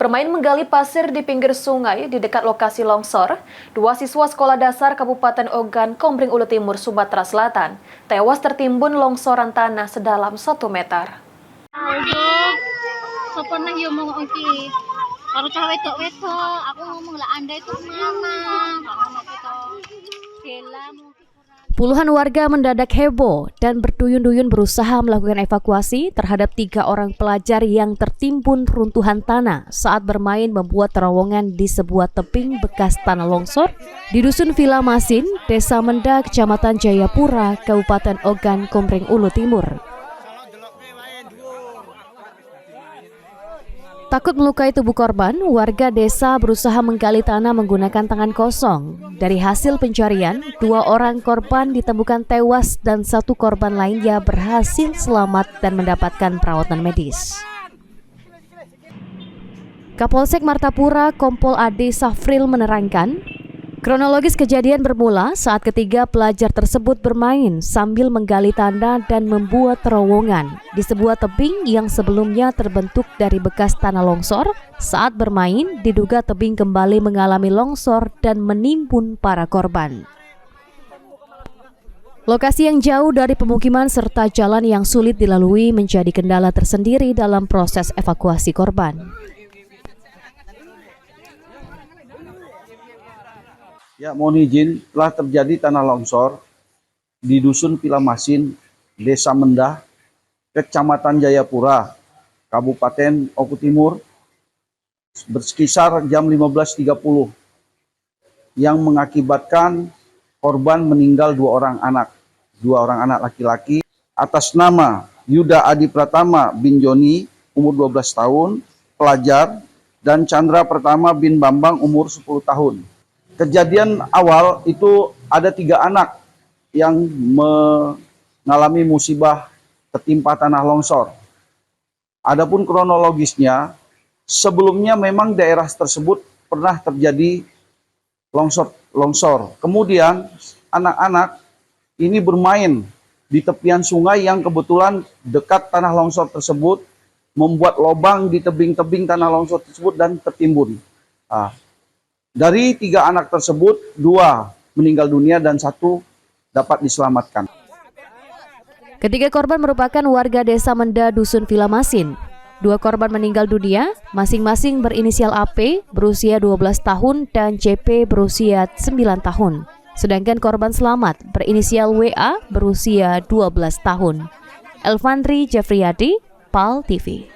Bermain menggali pasir di pinggir sungai di dekat lokasi longsor, dua siswa sekolah dasar Kabupaten Ogan, Komering Ulu Timur, Sumatera Selatan, tewas tertimbun longsoran tanah sedalam 1 meter. Puluhan warga mendadak heboh dan berduyun-duyun berusaha melakukan evakuasi terhadap 3 orang pelajar yang tertimbun runtuhan tanah saat bermain membuat terowongan di sebuah tebing bekas tanah longsor di Dusun Villa Masin, Desa Menda, Kecamatan Jayapura, Kabupaten Ogan, Komering Ulu Timur. Takut melukai tubuh korban, warga desa berusaha menggali tanah menggunakan tangan kosong. Dari hasil pencarian, 2 orang korban ditemukan tewas dan 1 korban lainnya berhasil selamat dan mendapatkan perawatan medis. Kapolsek Martapura, Kompol Ade Safril menerangkan, kronologis kejadian bermula saat ketiga pelajar tersebut bermain sambil menggali tanah dan membuat terowongan di sebuah tebing yang sebelumnya terbentuk dari bekas tanah longsor. Saat bermain, diduga tebing kembali mengalami longsor dan menimbun para korban. Lokasi yang jauh dari pemukiman serta jalan yang sulit dilalui menjadi kendala tersendiri dalam proses evakuasi korban. Ya, mohon izin, telah terjadi tanah longsor di Dusun Villa Masin, Desa Mendah, Kecamatan Jayapura, Kabupaten Oku Timur, berkisar jam 15.30, yang mengakibatkan korban meninggal 2 orang anak laki-laki atas nama Yuda Adi Pratama bin Joni, umur 12 tahun, pelajar, dan Chandra Pertama bin Bambang, umur 10 tahun. Kejadian awal itu ada 3 anak yang mengalami musibah tertimpa tanah longsor. Adapun kronologisnya, sebelumnya memang daerah tersebut pernah terjadi longsor. Kemudian anak-anak ini bermain di tepian sungai yang kebetulan dekat tanah longsor tersebut, membuat lubang di tebing-tebing tanah longsor tersebut dan tertimbun. Dari 3 anak tersebut, 2 meninggal dunia dan 1 dapat diselamatkan. Ketiga korban merupakan warga Desa Menda, Dusun Villa Masin. 2 korban meninggal dunia, masing-masing berinisial AP berusia 12 tahun dan CP berusia 9 tahun. Sedangkan korban selamat berinisial WA berusia 12 tahun. Elvandri Jeffriyadi, PAL TV.